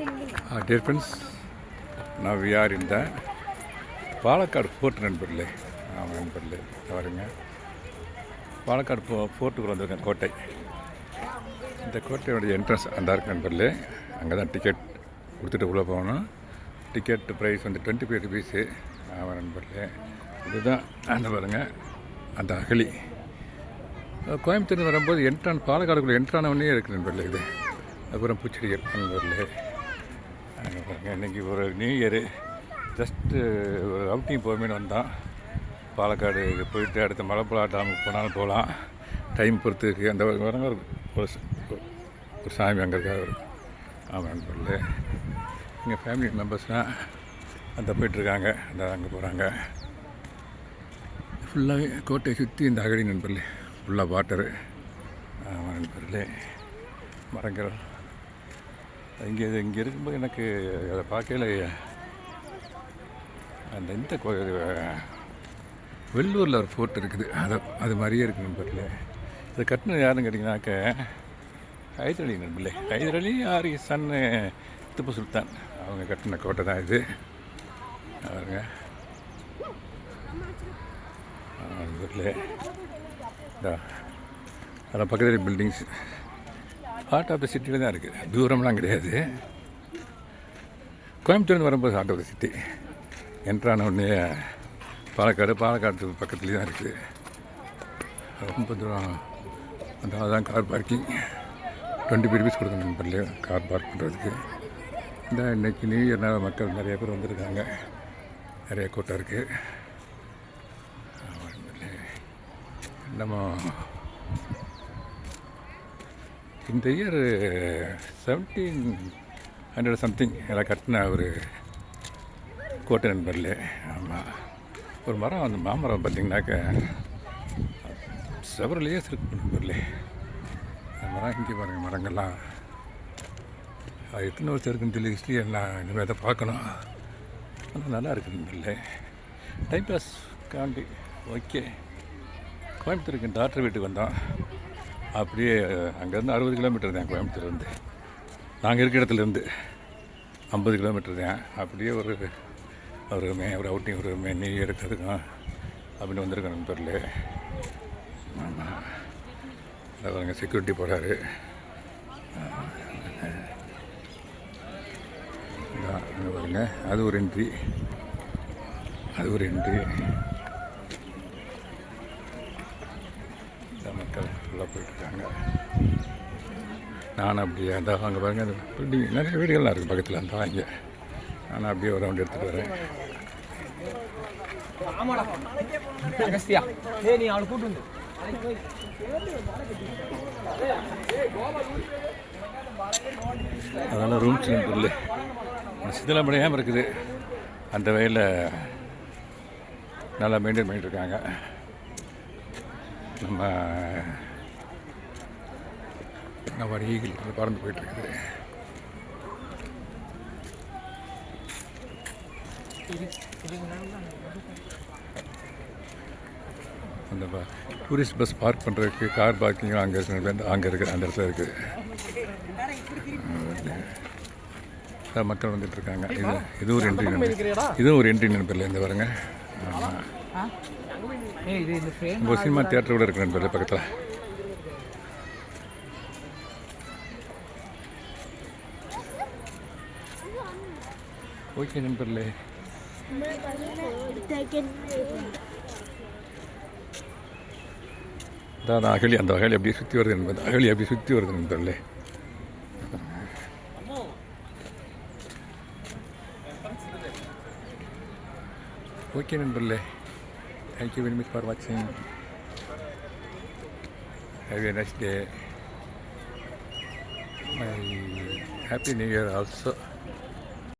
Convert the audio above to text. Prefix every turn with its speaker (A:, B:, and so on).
A: Dear friends, now we are in the Palakkad fort நண்பர்களே. ஆமாம் நண்பர்களே, பாருங்க பாலக்காடு ஃபோர்ட்டுக்கு வந்திருக்கேன். கோட்டை, இந்த கோட்டையோடைய என்ட்ரன்ஸ் அந்த இருக்கு நண்பர்களே. அங்கே தான் டிக்கெட் கொடுத்துட்டு உள்ளே போகணும். டிக்கெட் ப்ரைஸ் வந்து 25 rupees. ஆமாம் நண்பர்களே, இதுதான் அந்த பாருங்கள் அந்த அகழி. கோயம்புத்தூர் வரும்போது பாலக்காடுக்குள்ளே என்ட்ரானவனே இருக்குது நண்பர்களே. இது அப்புறம் பூச்செடிகள் நண்பர்களே. அங்கே பாருங்கள், இன்றைக்கி ஒரு நியூ இயரு ஜஸ்ட்டு ஒரு அவுட்டிங் போகணுன்னு வந்தோம். பாலக்காடு போயிட்டு அடுத்த மலைப்பழா டாமுக்கு போனாலும் போகலாம், டைம் பொறுத்துக்கு. அந்த வரங்க ஒரு சாமி அங்கே இருக்கா ஒரு. ஆமாம் நண்பர்களே, எங்கள் ஃபேமிலி மெம்பர்ஸ்லாம் அந்த போயிட்டுருக்காங்க, அந்த அங்கே போகிறாங்க. ஃபுல்லாகவே கோட்டையை சுற்றி இந்த அகழி நண்பர்களே, ஃபுல்லாக வாட்டரு. ஆமாம் நண்பர்களே, மரங்கள் இங்கே இருக்கும்போது எனக்கு அதை பார்க்கல. அந்த இந்த வெள்ளூரில் ஒரு ஃபோர்ட் இருக்குது, அது மாதிரியே இருக்குது நண்பர்களே. இதை கட்டினது யாருன்னு கேட்டிங்கனாக்க ஹைதர் அலி நண்பர்களே. ஹைதர் அலி ஆர் சன் திப்பு சுல்தான் அவங்க கட்டின கோட்டை தான் இது. பாருங்க நண்பர்களே, அதெல்லாம் பக்கத்தில் பில்டிங்ஸ் ஹார்ட் ஆஃப் த சிட்டியில் தான் இருக்குது, தூரம்லாம் கிடையாது. கோயம்புத்தூர்ந்து வரும்போது ஹார்ட் ஆஃப் த சிட்டி என்ட்ரான உடனே பாலக்காடு பக்கத்துலேயே தான் இருக்குது. ரொம்ப தூரம். அதுதான் கார் பார்க்கிங். 25 rupees கொடுக்கணும் நண்பர்களே கார் பார்க் பண்ணுறதுக்கு. இந்த இன்றைக்கி நியூ இயர்னால மக்கள் நிறைய பேர் வந்திருக்காங்க, நிறைய கூட்டம் இருக்குது. நம்ம இந்த இயர் 1700 சம்திங் எல்லாம் கட்டின ஒரு கோட்டை நண்பர்களே. ஆமாம், ஒரு மரம், அந்த மாமரம் பார்த்திங்கனாக்க செவரல் இயர்ஸ் இருக்கு நண்பர்களே. அந்த மரம் இங்கே பாருங்கள், மரங்கள்லாம் அது எத்தனை வருஷம் இருக்குன்னு சொல்லி ஹிஸ்ட்ரி எல்லாம் இனிமேல் அதை பார்க்கணும். ஆனால் நல்லா இருக்குது நண்பர்களே. டைம் பாஸ் காண்டி ஓகே. கோயம்புத்தூருக்கு என் டாக்டர் வீட்டுக்கு வந்தோம். அப்படியே அங்கேருந்து 60 கிலோமீட்டர் தான் கோயம்புத்தூர் வந்து. நாங்கள் இருக்கிற இடத்துலேருந்து 50 கிலோமீட்டர் தான். அப்படியே ஒரு அவுட்டிங், ஒரு நியூ இயர் எடுக்கிறதுக்கும் அப்படின்னு வந்திருக்கோம் நண்பர்களே. ஆமாம், அங்கே செக்யூரிட்டி போகிறாரு. அங்கே பாருங்க, அது ஒரு என்ட்ரி. மக்கள் ஃபுல்லாக போயிட்டுருக்காங்க. நானும் அப்படியே அந்த அங்கே பாருங்கள், அந்த பில்டிங் நிறைய வீடுகள்லாம் இருக்குது பக்கத்தில். அந்த இங்கே நானும் அப்படியே ஒரு ரவுண்ட் எடுத்துகிட்டு வரேன். அதனால் ரூம்ஸ் இல்லை, சிதிலமடையாமல் இருக்குது. அந்த வகையில் நல்லா மெயின்டைன் பண்ணிகிட்ருக்காங்க. நம்ம வடிகள் பறந்து போயிட்டுருக்குது. அந்த டூரிஸ்ட் பஸ் பார்க் பண்ணுறதுக்கு கார் பார்க்கிங்கும் அங்கே இருக்குது, அந்த இடத்துல இருக்குது. மக்கள் வந்துட்டுருக்காங்க. இதுவும் ஒரு என்ட்ரி நண்பர்கள். இந்த பாருங்க, உங்கள் சினிமா தியேட்டர் கூட இருக்கு நண்பர்கள் பக்கத்தில். ஓகே நண்பர்களே, அதான் அகழி. அந்த அகழி அப்படியே சுற்றி வருது நண்பர்களே. ஓகே நண்பர்களே, thank you very much for watching. Have a nice day. My happy new year also.